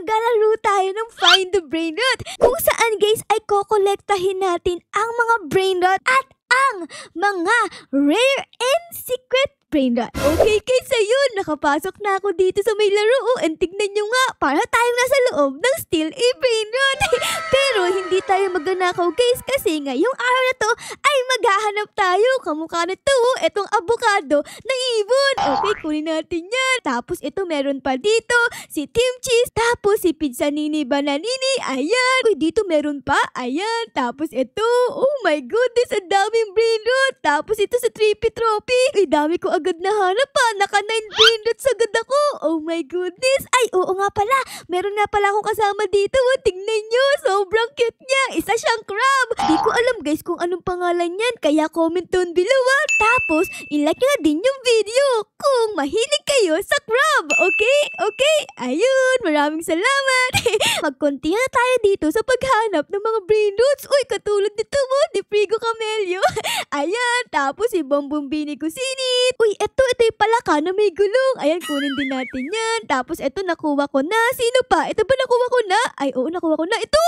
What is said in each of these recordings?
maglalaro tayo ng Find the Brain Rot, kung saan guys ay kokolektahin natin ang mga brain rot at ang mga rare and secret brain rot. Okay guys, ayun, nakapasok na ako dito sa may laro. And tignan nyo nga, para tayong nasa loob ng Steal a Brain Rot. Pero hindi tayo magnanakaw guys, kasi ngayong araw na to ay maghahanap tayo. Kamukha na to, etong avocado na ibon. Okay, kunin natin yan. Tapos ito meron pa dito, si Team Cheese. Tapos si Pizzanini Bananini. Ayan. Uy, dito meron pa. Ayan. Tapos ito, oh my goodness, ang daming brain rot. Tapos ito sa Trippy Trophy. Uy, dami ko agad nahanap pa. Naka 9 brain rots agad ako. Oh my goodness. Ay, oo nga pala. Meron nga pala akong kasama dito. Oh, tingnan nyo. Sobrang cute niya. Isa siyang crab. Di ko alam guys kung anong pangalan niyan. Kaya comment down below ah. Tapos, ilike nyo na din yung video kung mahilig kayo sa crab. Okay? Okay? Ayun. Maraming salamat. Mag-continue na tayo dito sa paghanap ng mga brain rots. Uy, katulad nito mo. Di Frigo Camelio. Ayan. Tapos si Bombombini Kusinit. Uy, ito yung palaka na may gulong. Ayan, kunin din natin yan. Tapos ito nakuha ko na. Sino pa? Ito ba nakuha ko na? Ay, oo, nakuha ko na. Ito!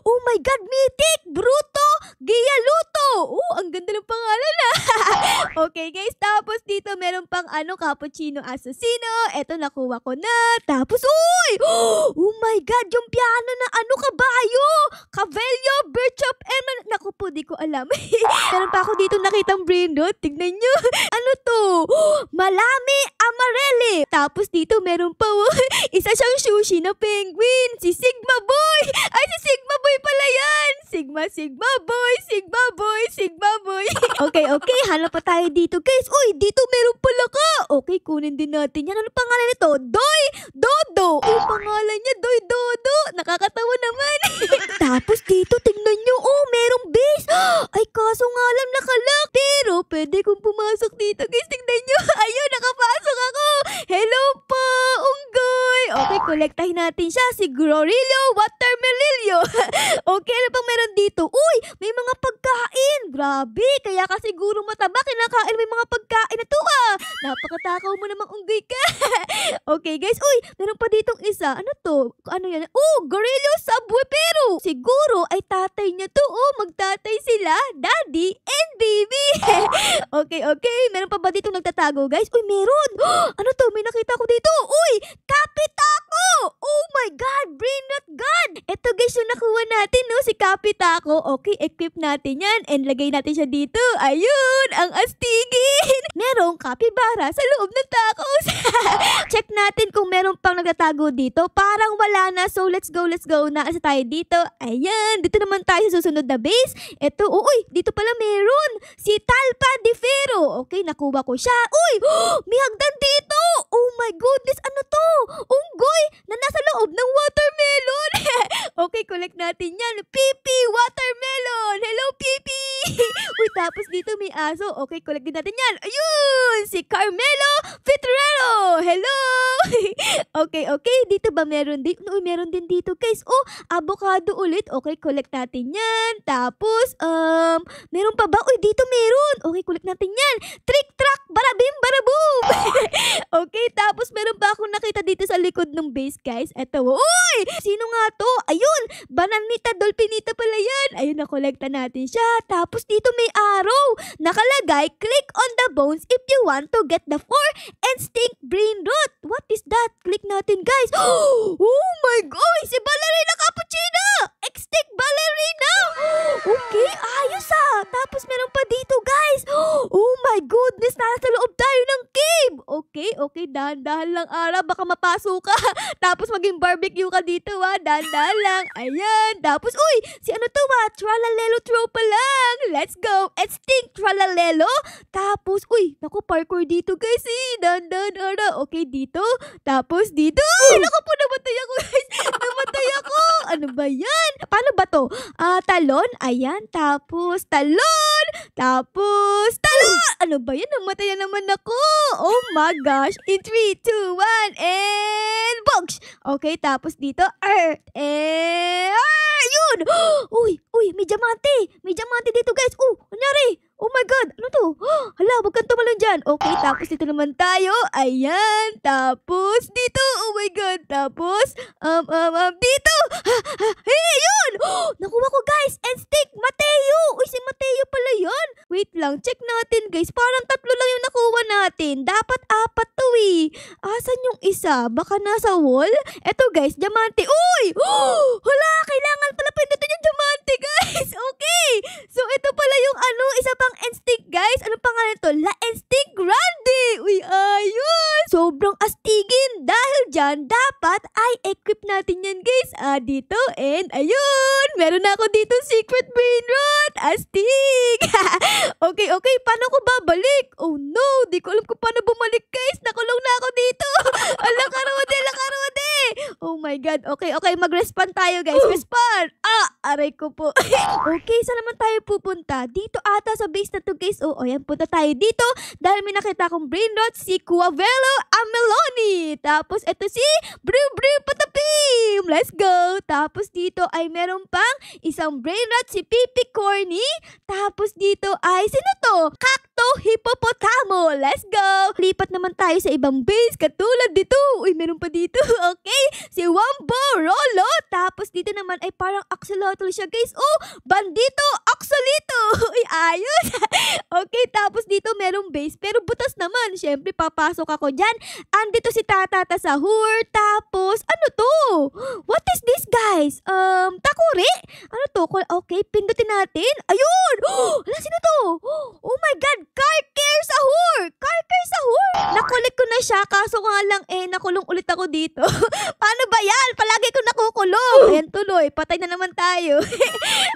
Oh my God, Mythic! Bruto! Gialuto! Oh, ang ganda ng pangalan ah. Okay guys, tapos dito meron pang Cappuccino Assassino. Ito nakuha ko na. Tapos, uy! Oh my God, yung piano na kabayo! Cavello, Birchop, naku po, di ko alam. Meron pa ako dito nakitang brain rot. Tignan nyo. Ano to? Malami Amarelli. Tapos dito meron pa isa siyang sushi na penguin. Si Sigma Boy. Ay, si Sigma Boy pala yan. Sigma Boy. Sigma Boy. Sigma Boy. Okay. Hanap pa tayo dito guys. Uy, dito meron pala ka. Okay, kunin din natin yan. Ano pangalan nito? Doy Dodo. Yung pangalan niya, Doy Dodo. Nakakatawa naman. Tapos dito, tingnan nyo. Oh, merong base. Ay, kaso nga lang nakalock. Pero pwede kong pumasok dito guys. Tingnan nyo. Ayun, nakapasok ako. Hello po, Unggoy. Okay, kolektahin natin siya. Si Grorillo Watermelillo. Okay, ano pang meron dito? Uy, may mga pagkain. Grabe, kaya ka siguro mataba. Kinakain may mga pagkain na to ah. Napakatakaw mo namang Unggoy ka. Okay guys, uy, meron pa ditong isa. Ano to? Ano yan? Oh, Gorillo Subway pero. Siguro ay tatay niya to. Oh, magtatay sila. Daddy and baby. Okay. Meron pa ba ditong nagtatago guys? Uy, meron. Ano to? May nakita ko dito. Uy, Kapitako. Oh my God, brain rot God. Ito guys yung nakuha natin, no? Si Kapitako. Okay, equip natin yan and lagay natin siya dito. Ayun, ang astigin. Merong kapibara sa loob ng tacos. Check natin kung meron pang nagtatago dito. Parang wala na. So, let's go na. Asa tayo dito? Ayan, dito naman tayo sa susunod na base. Ito, uy, dito pala meron. Si Talpa de Ferro. Okay, nakuha ko siya. Uy, may hagdan dito. Oh my goodness, ano to? Unggoy na nasa loob ng watermelon. Okay, collect natin yan. Pipi Watermelon. Hello, Pipi. Uy, tapos dito may aso. Okay, collect din natin yan. Ayun, si Carmelo Fitrero. Hello. Okay. Dito ba meron din? Uy, meron din dito, guys. Oh, avocado ulit. Okay, collect natin yan. Tapos, meron pa ba? Uy, dito meron. Okay, collect natin yan. Trick, track, barabim, baraboom. Okay, tapos meron pa akong nakita dito sa likod ng base, guys. Eto, uy! Sino nga to? Ayun, Bananita Dolphinita pala yan. Ayun, nakolekta natin siya. Tapos dito may arrow. Nakalagay, click on the bones if you want to get the 4 extinct brain rot. What is that? Click natin, guys. Oh my God! Si Ballerina Cappuccino! Extinct Ballerina! Okay, ayos ah. Tapos meron pa dito, guys. Oh my goodness, nasa loob tayo ng cave. Okay, dahan-dahan lang ara, baka mapasok ka. Tapos maging barbecue ka dito ah, dahan-dahan lang. Ayan, tapos uy, si ano to ah, Tralalelo tropa lang. Let's go, extinct Tralalelo. Tapos, uy, naku, parkour dito guys dahan-dahan ara. Okay, dito. Tapos dito. Uy, naku po, namatay ako guys. Namatay ako. Ano ba yan? Paano ba to? Talon. Ayan, tapos talon. Tapos talon. Ano ba yan? Namatay na naman ako. Oh my gosh. In 3, 2, 1, and box. Okay, tapos dito, earth. And, yun. Uy, may diamante. May diamante dito guys. Kunyari. Oh my God, ano to? Hala, wag kang tumalon dyan. Okay, tapos dito naman tayo. Ayan, tapos dito. Oh my God. Tapos, dito. Hey, yun! Nakuha ko, guys. And stick, Mateo. Uy, si Mateo pala yun. Wait lang, check natin, guys. Parang 3 lang yung nakuha natin. Dapat 4 to eh. Asan yung isa? Baka nasa wall? Eto, guys, diamante. Uy! Hala, kailangan pala pindutin yung diamante, guys. Okay. So, ito pala yung isa pang end stick, guys. Anong pangalan to? La end stick grande. Uy, ayun. Sobrang astigin. Dahil dyan, dapat ay equip natin yan, guys. Dito. And ayun. Meron na ako dito secret brain rot. Astig. Okay. Paano ko babalik? Oh no. Di ko alam kung paano bumalik, guys. Nakulong na ako dito. Ala, karode. Oh my God. Okay. Mag-respawn tayo, guys. Respawn. Aray ko po. Okay, saan naman tayo pupunta? Dito ata sa base na to, guys. Ayan, punta tayo dito. Dahil may nakita akong brain rot, si Quavelo Ameloni. Tapos, eto si Brew Patapim. Let's go. Tapos, dito ay meron pang isang brain rot, si Pipi Corny. Tapos, dito ay, sino to? Cacto Hippopotamo. Let's go. Lipat naman tayo sa ibang base. Katulad dito. Uy, meron pa dito. Okay. Si Wombo Rolo. Tapos, dito naman ay parang axolotl siya, guys. Bandito Axolito. Uy, ayos. Okay, tapos dito merong base. Pero butas naman. Siyempre, papasok ako dyan. Andito si Tatata Sahur. Tapos, ano to? What is this, guys? Takuri? Ano to? Okay, pindutin natin. Ayun! Wala, sino to? Oh my God! Car Care Sahur! Nakulit ko na siya. Kaso nga lang, nakulong ulit ako dito. Paano ba yan? Palagi ko nakukulong. Ayan, tuloy. Patay na naman tayo.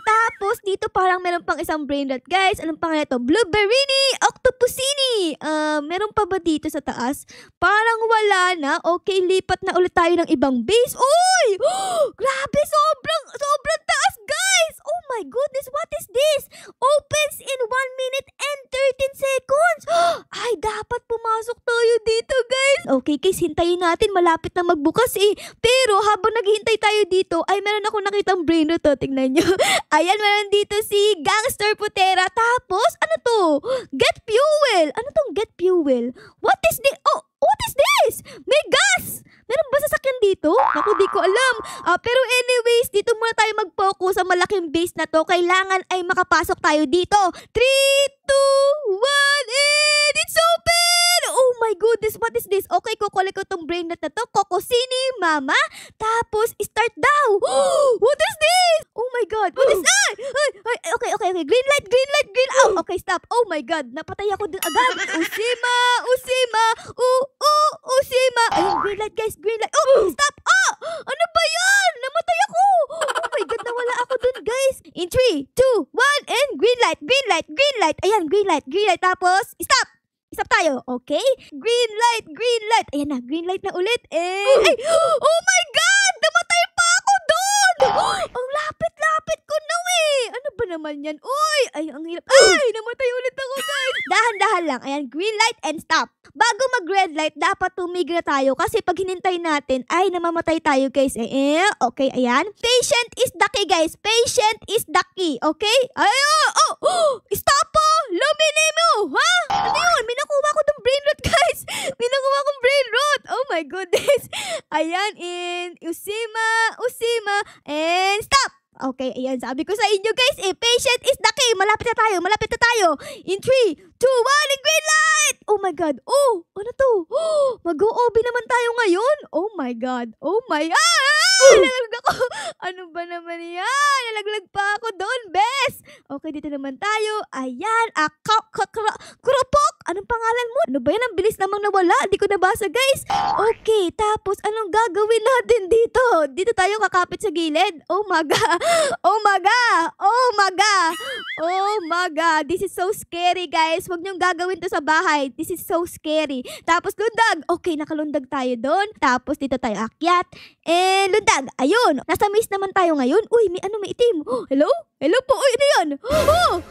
Tapos, dito parang meron pang isang brain rot, guys. Anong pangalan ito? Blueberry Octopusini. Meron pa ba dito sa taas? Parang wala na. Okay, lipat na ulit tayo ng ibang base. Uy! Grabe, sobrang taas, guys! Oh my goodness, what is this? Opens in 1 minute and 13 seconds. Ay, dapat pumasok tayo dito, guys. Okay, guys, hintayin natin. Malapit na magbukas eh. Pero habang naghihintay tayo dito, ay meron ako nakitang brain rot. Tingnan nyo. Ayan, meron dito si Gangster Putera. Tapos, ano to? Get fuel. Ano tong get fuel? What is this? What is this? May gas! Meron ba sasakyan dito? Naku, di ko alam. Pero anyways, dito muna tayo mag-focus sa malaking base na to. Kailangan ay makapasok tayo dito. 3, 2, 1, and it's open! Oh my goodness, what is this? Okay, kukulik ko tong brain rot na to. Kokosini, mama. Tapos, start daw. What is this? Oh my God, what is that? Okay. Green light. Okay, stop. Oh my God, napatay ako dun agad. Usima. Usima. Ayun, green light, guys. Green light. Stop. Ano ba yan? Namatay ako. Oh my God, nawala ako dun, guys. In 3, 2, 1, and green light. Ayan, green light. Tapos, stop. Stop tayo, okay? Green light. Ayan na, green light na ulit. Ay, oh my God! Namatay pa ako doon! Ang lapit ko na Ano ba naman yan? Uy! Ay, ang hirap. Ay, namatay ulit ako, guys. Dahan-dahan lang. Ayan, green light and stop. Bago mag-red light, dapat tumigil na tayo kasi pag hinintay natin, ay namamatay tayo, guys. Okay, ayan. Patient is the key, guys. Patient is the key, okay? Stop po! Lumini mo! Ha? Ano yun? May nakuha ko ng brain rot, guys. May nakuha kong brain rot. Oh my goodness. Ayan, in Usima, and stop! Okay, ayan. Sabi ko sa inyo, guys, patient is the key. Malapit na tayo. In 3, 2, 1, and green light! Oh my God. Ano to? Mag-OB naman tayo ngayon? Oh my God. Nalaglag ako. Ano ba naman yan? Nalaglag pa ako doon, bes. Okay, dito naman tayo. Ayan. Kuropok. Anong pangalan mo? Ano ba yan? Ang bilis namang nawala. Di ko nabasa, guys. Okay, tapos anong gagawin natin dito? Dito tayo kakapit sa gilid. Oh my God. This is so scary, guys. Huwag niyong gagawin to sa bahay. This is so scary. Tapos lundag. Okay, nakalundag tayo doon. Tapos dito tayo akyat. Lundag. Ayun. Nasa maze naman tayo ngayon. Uy, may itim. Hello? Hello po. Uy, ano yan?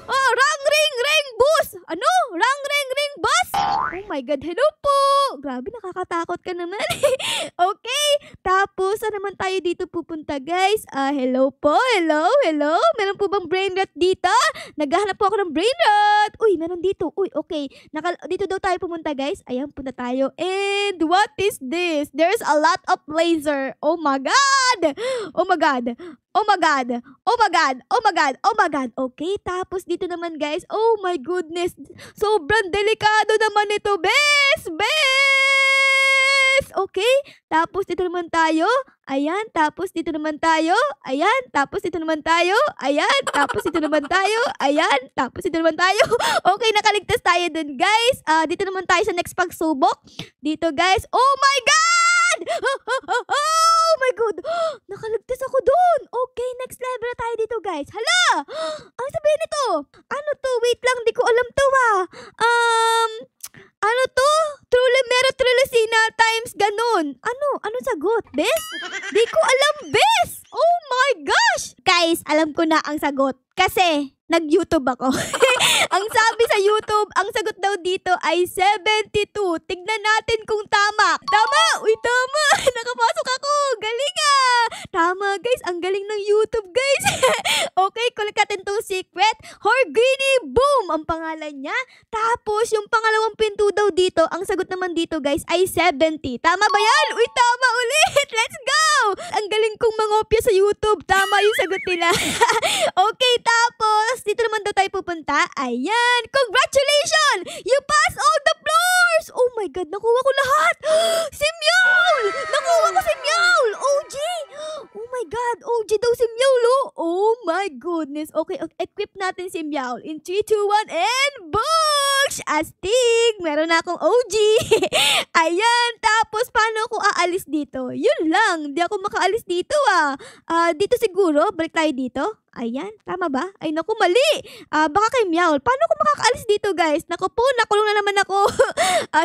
Rang, ring, bus. Ano? Rang, ring, morning, boss! Oh my God, hello po! Grabe, nakakatakot ka naman. Okay, tapos saan naman tayo dito pupunta, guys? Hello po, hello? Meron po bang brain rot dito? Naghahanap po ako ng brain rot. Uy, meron dito. Uy, okay. Dito daw tayo pumunta, guys. Ayan, punta tayo. And what is this? There's a lot of laser. Oh my God! Oh my God! Oh my God! Oh my God! Oh my God! Oh my God! Okay, tapos dito naman, guys. Oh my goodness! Sobrang delikado naman ito, bes! Okay, tapos dito naman tayo. Ayan, tapos dito naman tayo. Ayan, tapos dito naman tayo. Ayan, tapos dito naman tayo. Ayan, tapos dito naman tayo. Okay, nakaligtas tayo dun, guys. Dito naman tayo sa next pagsubok. Dito, guys. Oh my God! Oh my God! Nakaligtas ako dun. Okay, next level na tayo dito, guys. Hala! Ano sabihin nito? Ano to? Wait lang, di ko alam to ano to? Trulicina times ganun. Ano sagot, bes? Di ko alam, bes! Oh my gosh! Guys, alam ko na ang sagot. Kasi, nag-YouTube ako. Ang sabi sa YouTube, ang sagot daw dito ay 72. Tignan natin kung tama. Tama! Uy, tama! Nakapasok ako! Galing ah! Tama, guys. Ang galing ng YouTube, guys. Okay, kulit natin itong secret. Horgini Boom! Ang pangalan niya. Tapos, yung pangalawang pinto daw dito, ang sagot naman dito, guys, ay 70. Tama ba yan? Uy, tama ulit! Let's go! Ang galing kong mangopya sa YouTube. Tama yung sagot nila. Okay, tapos, dito naman daw tayo pupunta. Ayan! Congratulations! You passed all the floors! Oh my God! Nakuha ko lahat! Si Meowl! Nakuha ko si Meowl! OG! Oh my God! OG daw si Meowl, oh! Oh my goodness! Okay, equip natin si Meowl. In 3, 2, 1, and boosh! Astig! Meron na akong OG! Ayan! Tapos, paano ako aalis dito? Yun lang! Di ako makaalis dito, dito siguro. Balik tayo dito. Ayan, tama ba? Ay, naku, mali. Baka kay Meowl. Paano ako makakaalis dito, guys? Naku po, nakulong na naman ako.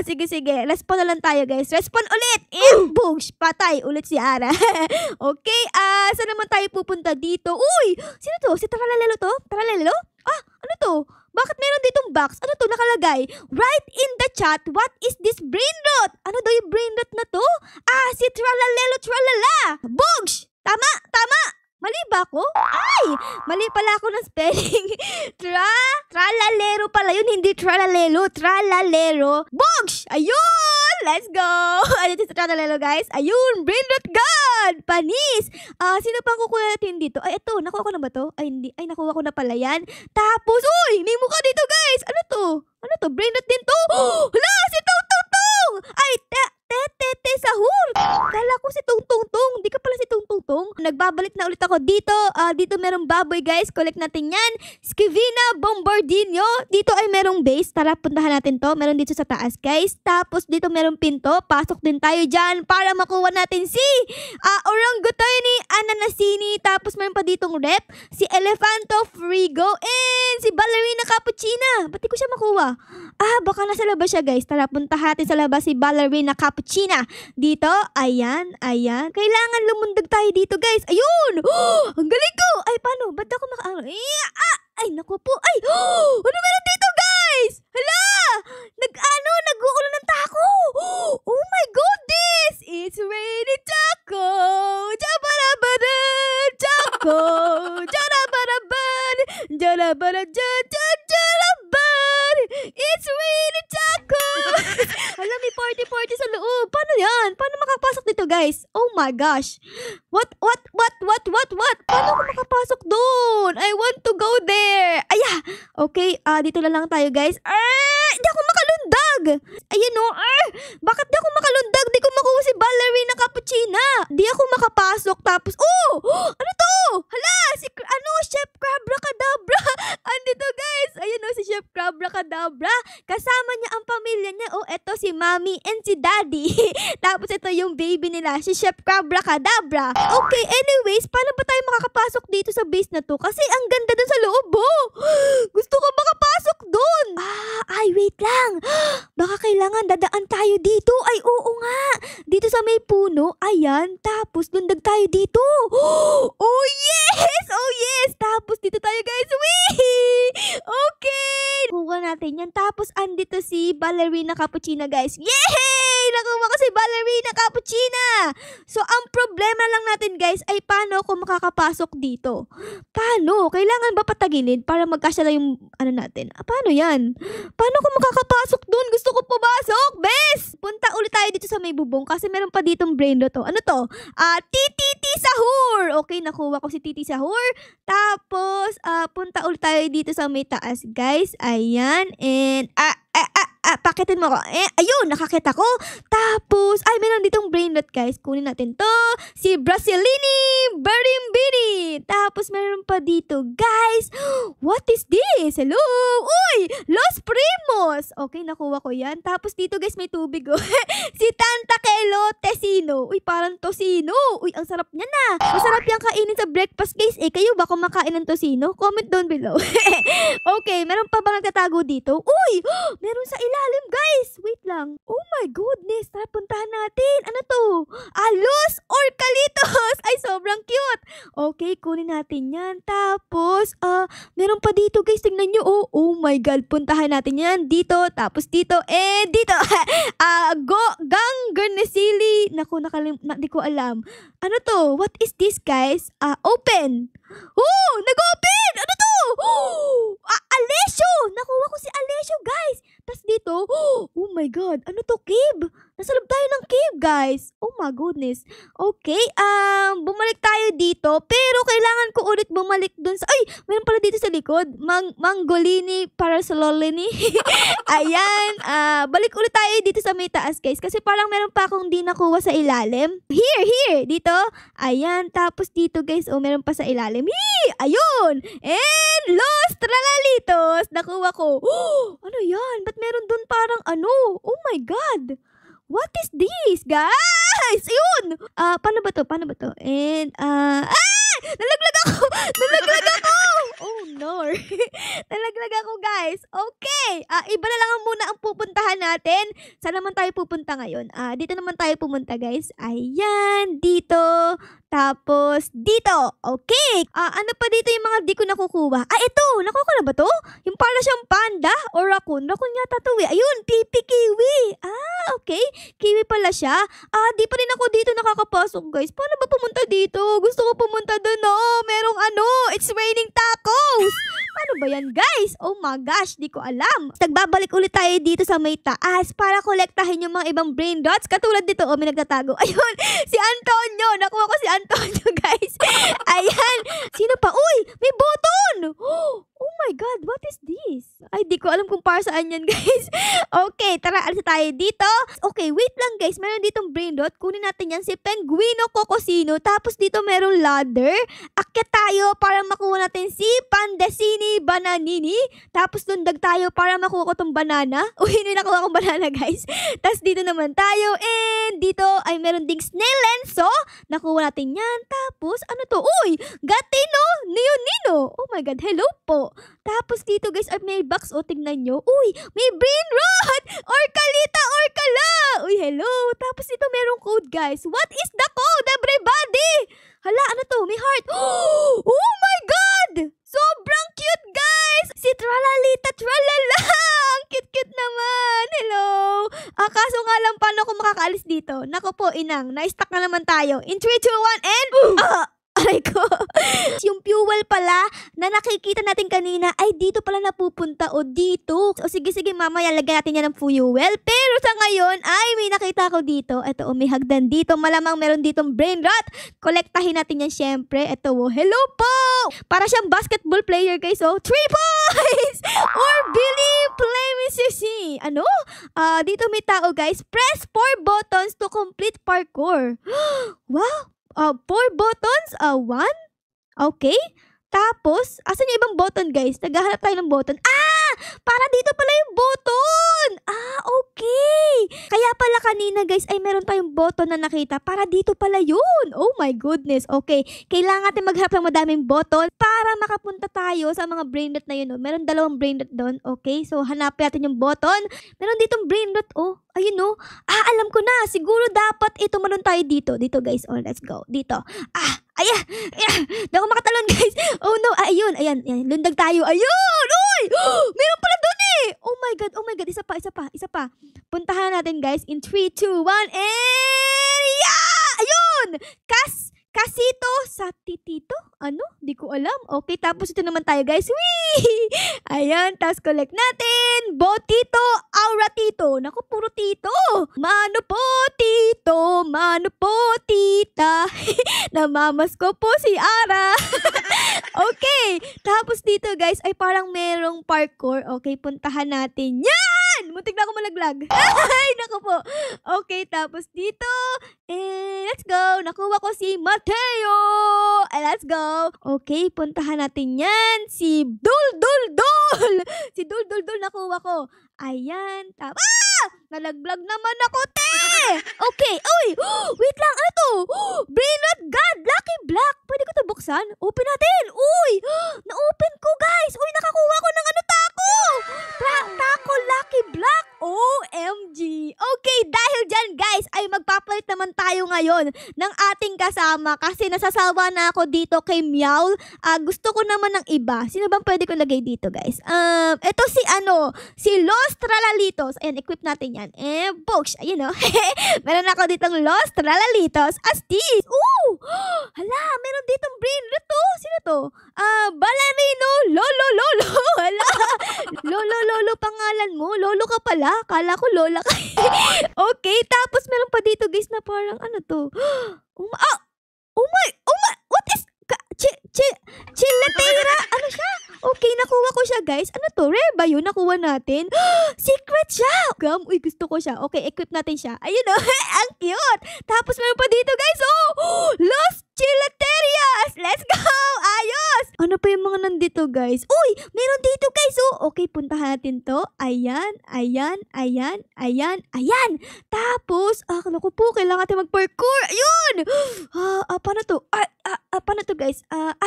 Sige. Respawn na lang tayo, guys. Respawn ulit. And boosh, patay ulit si Ara. Okay, saan naman tayo pupunta dito? Uy, sino to? Si Tralalelo to? Tralalelo? Ano to? Bakit meron ditong box? Ano to nakalagay? Write in the chat, what is this brain rot? Ano daw yung brain rot na to? Si Tralalelo Tralala. Boosh! Tama! Mali ba ako? Ay! Mali pala ako ng spelling. Tralalero pala yun, hindi tralalelo. Tralalero. Boosh! Ayun! Let's go! Ano ito sa tralalero, guys? Ayun! Brain rot God! Panis! Sino pang kukuha natin dito? Ay, ito. Nakuha ko na ba to? Ay, hindi. Ay, nakuha ko na pala yan. Tapos, uy! May mukha dito, guys! Ano to? Brain rot din to? Hala! Si Tong! Ay, Tete Sahur! Kala ko si Tong. Di ka pala si Tong. Nagbabalik na ulit ako dito. Dito merong baboy, guys. Collect natin yan. Skivina Bombardino. Dito ay merong base. Tara, puntahan natin to. Meron dito sa taas, guys. Tapos dito merong pinto. Pasok din tayo dyan para makuha natin si Orangutani Ananasini. Tapos meron pa ditong rep. Si Elephanto Frigo. And si Ballerina Cappuccina. Ba't di ko siya makuha? Baka nasa labas siya, guys. Tara, puntahan natin sa labas si Ballerina Cappuccina. Dito, ayan. Kailangan lumundag tayo dito, guys. Ayun! Ang galing ko! Ay, paano? Ba't ako Ay, naku po. Ay! Ano meron dito, guys? Hala! Nag-uulan ng taco. Oh my goodness! It's raining taco. Jabarabaran, taco. Jarabaraban. Jaraban. It's raining taco. Alam, may party sa loob. Paano yan? Paano makapasok dito, guys? Oh my gosh. What? Paano ako makapasok doon? I want to go there. Okay, dito na lang tayo, guys. Di ako makalundag. Ayan o. Bakit di ako makalundag? Di ko makuha si Ballerina Cappuccina. Di ako makapasok. Tapos, ano to? Hala, Chef Crabra-Cadabra. Andito, guys. Ayun si Chef Crabra-Cadabra. Kasama niya ang pamilya niya. Eto si Mommy and si Daddy. Tapos ito yung baby nila, si Chef Crabra-Cadabra. Okay, anyways, paano ba tayo makakapasok dito sa base na to? Kasi ang ganda dun sa loob, Gusto ko makapasok dun. Ay, wait lang. Baka kailangan dadaan tayo dito. Ay, oo nga. Dito sa may puno. Ayan. Tapos, lundag tayo dito. Oh, yes! Tapos, dito tayo, guys. Wee! Okay! Kuha natin yan. Tapos, andito si Ballerina Cappuccina, guys. Yay! Nakuha ko si Ballerina Cappuccina! So, ang problema lang natin, guys, ay paano ako makakapasok dito? Paano? Kailangan ba patagilid para magkasya lang yung ano natin? Paano yan? Paano ako makakapasok dun? Gusto ko pumasok, bes! Punta ulit tayo dito sa may bubong kasi meron pa ditong brain rot. Ano to? Titi Sahur! Okay, nakuha ko si Titi Sahur. Tapos, punta ulit tayo dito sa may taas, guys. Ayan. And, pakitin mo ko. Ayun, nakakita ko. Tapos, meron ditong brain rot, guys. Kunin natin to. Si Brasilini Barimbini. Tapos, meron pa dito, guys. What is this? Hello? Uy! Los Primos! Okay, nakuha ko yan. Tapos, dito, guys, may tubig. Si Tanta Kelo Tessino. Uy, parang tosino. Uy, ang sarap niya na. Masarap yung kainin sa breakfast, guys. Kayo ba kumakain ng tosino? Comment down below. Okay, meron pa bang nagtatago dito? Uy! Meron sa ilalim, guys. Wait lang. Oh my goodness. Tara, puntahan natin. Ano to? Los Orcalitos. Ay, sobrang cute. Okay, kunin natin yan. Tapos, meron pa dito, guys. Tingnan nyo. Oh my God. Puntahan natin yan. Dito, tapos dito, dito. Gang Garnesili. Naku, di ko alam. Ano to? What is this, guys? Open. Oh, nag-open! Ano to? Alessio! Nakuha ko si Alessio, guys. Tapos dito, oh my God. Ano to, cave? Nasa loob tayo ng cave, guys. Oh my goodness. Okay, bumalik tayo dito. Pero kailangan ko ulit bumalik dun sa... Ay, meron pala dito sa likod. Mangolini Parasolini. Ayan. Balik ulit tayo dito sa may taas, guys. Kasi parang meron pa akong di nakuha sa ilalim. Here. Dito. Ayan. Tapos dito, guys. Meron pa sa ilalim. Ayun. And Los Tralalitos. Nakuha ko. Ano yan? Ba't meron dun parang ano? Oh my God. What is this, guys? Ayun! Paano ba to? And, nalaglag ako! Oh, no. Nalaglag ako, guys. Okay. Iba na lang muna ang pupuntahan natin. Saan naman tayo pupunta ngayon? Dito naman tayo pumunta, guys. Ayan, dito. Tapos, dito. Okay. Ano pa dito yung mga di ko nakukuha? Ito. Nakuha ko na ba to? Yung para siyang panda or raccoon. Raccoon yata to eh. Ayun, pipi kiwi. Okay. Kiwi pala siya. Di pa rin ako dito nakakapasok, guys. Paano ba pumunta dito? Gusto ko pumunta doon, merong it's raining tacos. Paano ba yan, guys? Oh my gosh, di ko alam. Nagbabalik ulit tayo dito sa may taas para kolektahin yung mga ibang brain dots. Katulad dito, may nagtatago. Ayun, si Antonio. Nakuha ko si Antonio, guys. Ayan. Sino pa? Uy, may button. Oh my God, what is this? Ay, di ko alam kung para saan yan, guys. Okay, tara, alis tayo dito. Okay, wait lang, guys. Meron ditong brain dot. Kunin natin yan si Penguino Cocosino. Tapos dito merong ladder. Akyat tayo para makuha natin si Pandesini Bananini. Tapos dundag tayo para makuha ko tong banana. Uy, hindi nakuha kong banana, guys. Tapos dito naman tayo. And dito ay meron ding snail lenso. Nakuha natin yan. Tapos, ano to? Uy, Gatino Neonino. Oh my God, hello po. Tapos dito, guys, ay may box. Tingnan nyo. Uy, may brain rot! Orcalita, Orcala! Uy, hello. Tapos dito merong code, guys. What is the code, everybody? Hala, ano to? May heart. Oh my God! Sobrang cute, guys! Si Tralalita, Tralala! Ang cute-cute naman. Hello. Kaso nga lang, paano ako makakaalis dito? Naku po, inang. Na-stuck na naman tayo. In 3, 2, 1, and... Aray ko. Yung fuel pala na nakikita natin kanina ay dito pala napupunta o dito. O sige, mamaya lagyan natin yan ng fuel. Pero sa ngayon ay may nakita ko dito. Ito may hagdan dito. Malamang meron ditong brain rot. Kolektahin natin yan syempre. Ito hello po. Para siyang basketball player, guys. 3 points. Or Billy play Mr. C. Ano? Dito may tao, guys. Press 4 buttons to complete parkour. Wow. 4 buttons? 1? Okay. Tapos, asan yung ibang button, guys? Naghahanap tayo ng button. Para dito pala yung button! Okay. Kaya pala kanina, guys, ay meron tayong button na nakita. Para dito pala yun. Oh my goodness. Okay. Kailangan natin maghanap ng madaming button para makapunta tayo sa mga brain rot na yun. Meron 2 brain rot doon. Okay. So, hanapin natin yung button. Meron ditong brain rot. Ayun alam ko na. Siguro dapat ito manon tayo dito. Dito, guys. Let's go. Dito. Ayan! Ayan! Di ako makatalon, guys! Oh no! Ayun! Ayan! Ayan! Lundag tayo! Ayun! Uy! Meron pala dun eh! Oh my God! Oh my God! Isa pa! Isa pa! Isa pa! Puntahan natin, guys. In 3, 2, 1, and... Yeah! Ayun! Kasito sa titito? Ano? Di ko alam. Okay, tapos ito naman tayo, guys. Whee! Ayan, tapos collect natin. Botito, aura tito. Naku, puro tito. Mano po, tito. Mano po, tita. Namamas ko po si Ara. Okay, tapos dito, guys, ay parang merong parkour. Okay, puntahan natin. Yan! Muntik na ako malaglag. Ay, naku po. Okay, tapos dito, let's go. Nakuha ko si Mateo. Let's go. Okay, puntahan natin yan. Si Dul. Si Dul, nakuha ko. Ayan. Nalaglag naman ako, te! Okay, uy! Wait lang, ano to? Brainrot God, Lucky Block. Pwede ko ito buksan? Open natin. Uy! Na-open ko, guys. Uy, nakakuha ko ng ano, taco! Taco Lucky Block. OMG. Okay, dahil dyan, guys, ay magpapalit naman tayo ngayon ng ating kasama kasi nasasawa na ako dito kay Meow. Gusto ko naman ng iba. Sino bang pwede ko lagay dito, guys? Ito si Los Tralalitos. Ayan, equip natin yan. Books. Ayun, no? Meron ako ditong Los Tralalitos. Astis. Ooh! Hala, meron ditong brainrot to. Sino to? Ballerino Lolo. Hala. Lolo pangalan mo. Lolo ka pala. Kala ko lola ka. Okay, tapos meron pa dito, guys, na parang ano to? Oh my, what is Chilatera? Ano siya? Okay, nakuha ko siya, guys. Ano to? Rare ba yun? Nakuha natin? Secret siya! Gam, uy, gusto ko siya. Okay, equip natin siya. Ayun, oh, ang cute! Tapos meron pa dito, guys, Los Chilaterias! Let's go! Ayos! Ano pa yung mga nandito, guys? Uy, meron dito, guys, Okay, puntahan natin to. Ayan. Tapos, akala ko po, kailangan natin mag-parkour. Ayun! Paano to? Paano to, guys?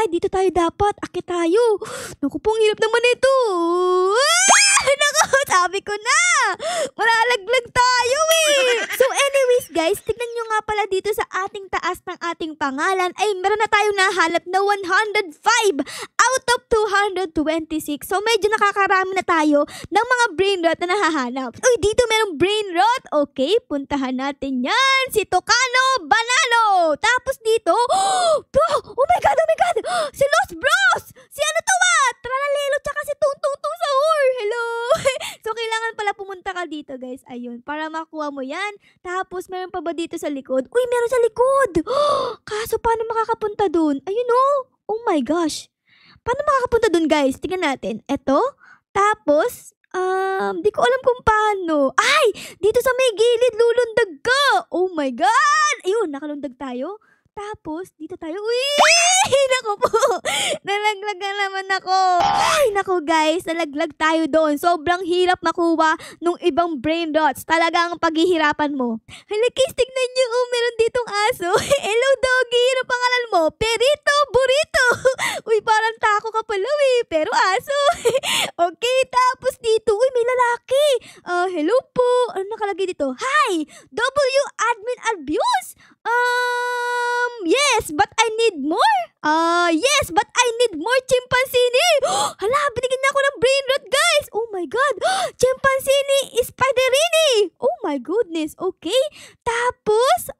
Dito tayo dapat. Akit tayo. Naku po, ang hirap naman ito. Naku, sabi ko na. Malalaglag tayo eh. So anyways, guys, tignan nyo nga pala dito sa ating taas ng ating pangalan ay meron na tayong nahanap na 105 out of 226. So medyo nakakarami na tayo ng mga brain rot na nahahanap. Uy, dito merong brain rot. Okay, puntahan natin yan. Si Tocano Banano. Tapos dito, oh my God, si Los Bros. Si ano to Tralalelo, tsaka si Tung Sahur. Hello. So kailangan pala pumunta ka dito, guys. Ayun, para makuha mo yan. Tapos meron pa ba dito sa likod? Uy, meron sa likod. Kaso paano makakapunta dun? Ayun, oh my gosh. Paano makakapunta dun, guys? Tingnan natin. Eto. Tapos, di ko alam kung paano. Ay! Dito sa may gilid, lulundag ka! Oh my God! Ayun, nakalundag tayo. Tapos, dito tayo. Uy! Naku po! Nalaglag na naman ako. Ay, naku guys. Nalaglag tayo doon. Sobrang hirap makuha nung ibang brain dots. Talagang paghihirapan mo. Halakis, tignan nyo. Meron ditong aso. Hello, doggy. Ano pangalan mo? Perito, Burrito. Uy, parang taco ka pala pero aso. Okay, tapos dito. Uy, may lalaki. Hello po. Ano nakalagay dito? Hi! W admin abuse? Yes, but I need more. Yes, but I need more chimpanzee. Hala, binigyan niya ako ng brain rot, guys. Oh my God. Chimpanzee spiderini. Oh my goodness. Okay. Tapos,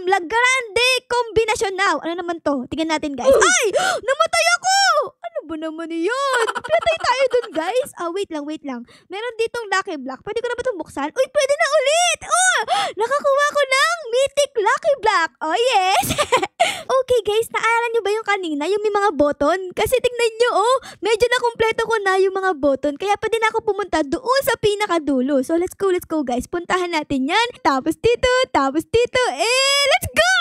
La Grande Combination now. Ano naman to? Tingnan natin, guys. Ay! Namatay ako! Ano ba naman yun? Pinatay tayo dun, guys. Wait lang. Meron ditong Lucky Block. Pwede ko na ba itong buksan? Uy, pwede na ulit. Nakakuha ko ng Mythic Lucky Block. Oh, yes. Okay, guys. Naaral nyo ba yung kanina? Yung may mga button? Kasi tingnan nyo, medyo nakumpleto ko na yung mga button. Kaya pwede na ako pumunta doon sa pinakadulo. So, let's go, guys. Puntahan natin yan. Tapos dito. Let's go!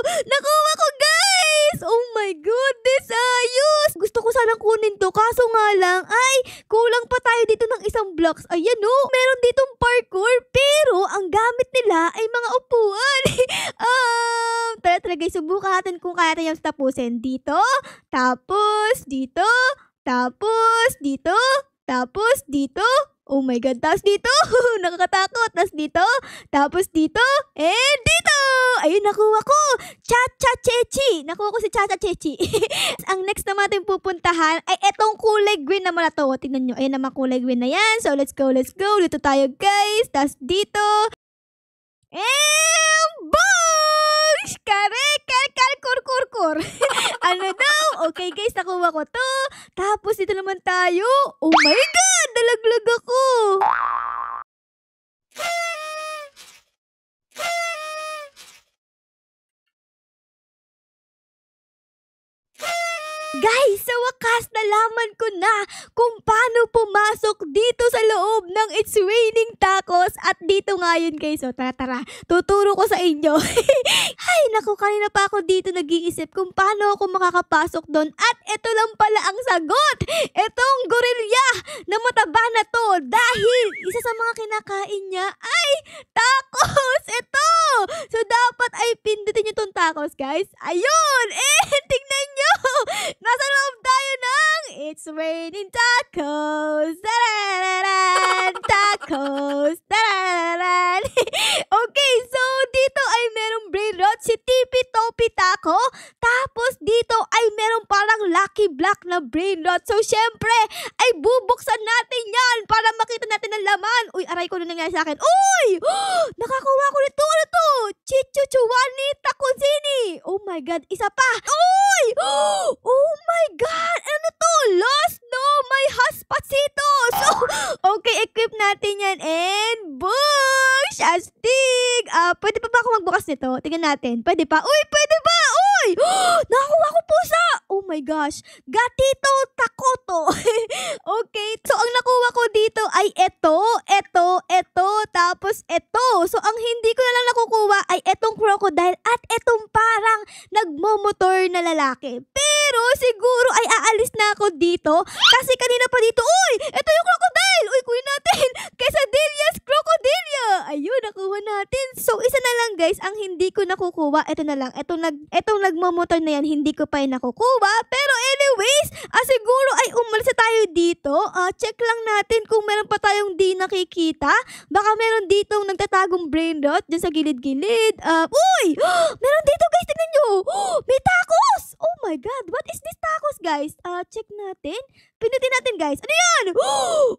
Nakuha ko, guys! Oh my goodness, ayos! Gusto ko sanang kunin to, kaso nga lang, ay, kulang pa tayo dito ng isang blocks. Ayan, meron ditong parkour, pero ang gamit nila ay mga upuan. Tara guys, subukan natin kung kaya tayong tapusin. Dito, tapos dito, tapos dito, tapos dito. Oh my God. Tapos dito. Nakakatakot. Tapos dito. And dito. Ayun, nakuha ko. Cha-cha-chechi. Nakuha ko si Cha-cha-chechi. Ang next naman natin pupuntahan ay etong kulay green naman na to. Tingnan nyo. Ayun naman kulay green na yan. So, let's go. Dito tayo, guys. Tapos dito. And boom! Kur. Ano daw? Okay, guys. Nakuha ko to. Tapos dito naman tayo. Oh my God! Nalaglag ako. Guys, sa wakas nalaman ko na kung paano pumasok dito sa loob ng It's Raining Tacos. At dito nga yun, guys. So, tara. Tuturo ko sa inyo. Ay, naku, kanina pa ako dito nag-iisip kung paano ako makakapasok doon. At ito lang pala ang sagot. Itong gorilla na mataba na to dahil isa sa mga kinakain niya ay tacos. Ito! So, dapat ay pindutin nyo tong tacos, guys. Ayun! Tingnan nyo! Nasa loob tayo ng It's Raining Tacos. Tarararan! Tacos. Tarararan! Okay, so dito ay merong brain rot si Tippy Toppy Taco. Tapos dito ay merong parang Lucky Block na brain rot. So syempre ay bubuksan natin yan para makita natin ang laman. Uy, aray ko na nangyari sa akin. Uy! Nakakuha ko nito. Ano to? Chichuchuwani Takozini. Oh my God, isa pa. Uy! Oh my God! Ano to? Lost no my haspasito. So, okay, equip natin yan. And boom! Astig! Pwede pa ba ako magbukas nito? Tingnan natin. Pwede pa? Uy, pwede ba? Uy! Nakakuha ko pusa! Oh my gosh. Gatito Takoto. Okay. So, ang nakuha ko dito ay ito, tapos ito. So, ang hindi ko na lang nakukuha ay etong crocodile at etong parang nagmomotor na lalaki. Pero, siguro ay aalis na ako dito kasi kanina pa dito, uy! Ito yung crocodile! Uy, kunin natin! Quesadillas Crocodilia! Ayun, nakuha natin. So, isa na lang, guys, ang hindi ko nakukuha. Ito na lang. Etong nagmomotor na yan, hindi ko pa yung nakukuha. Pero anyways, siguro ay umalis na tayo dito. Check lang natin kung meron pa tayong di nakikita. Baka meron ditong nagtatagong brain rot dyan sa gilid-gilid. Uy! Meron dito, guys. Tingnan nyo. May tacos! Oh my God. What is this tacos, guys? Check natin. Pinutin natin, guys. Ano yan?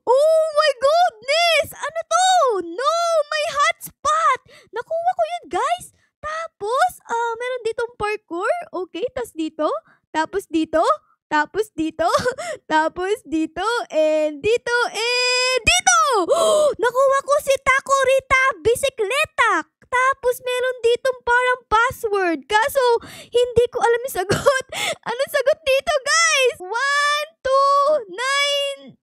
Oh my goodness! Ano to? No! May hotspot! Nakuha ko yun, guys. Tapos, meron ditong parkour. Okay, tas dito. Tapos dito. Tapos dito. Tapos dito. And dito. And dito! Nakuha ko si Taco Rita Bisikleta. Tapos meron ditong parang password. Kaso, hindi ko alam yung sagot. Anong sagot dito, guys? 1, 2, 9,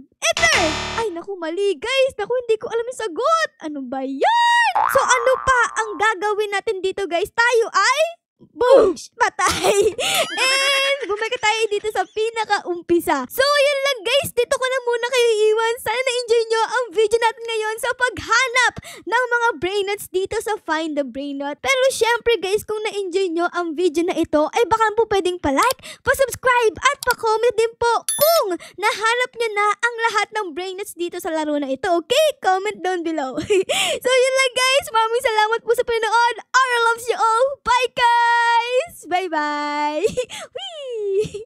5. Enter! Ay, naku, mali, guys. Naku, hindi ko alam yung sagot. Ano ba yan? So, ano pa ang gagawin natin dito, guys? Tayo ay... boom! Patay! And bumalik tayo dito sa pinaka-umpisa. So, yun lang, guys. Dito ko na muna kayo iwan. Sana na-enjoy nyo ang video natin ngayon sa paghanap ng mga brain nuts dito sa Find the Brain Nut. Pero syempre, guys, kung na-enjoy nyo ang video na ito, ay baka po pwedeng pa-like, pa-subscribe, at pa-comment din po kung nahanap nyo na ang lahat ng brain nuts dito sa laro na ito. Okay? Comment down below. So, yun lang, guys. Maraming salamat po sa panonood.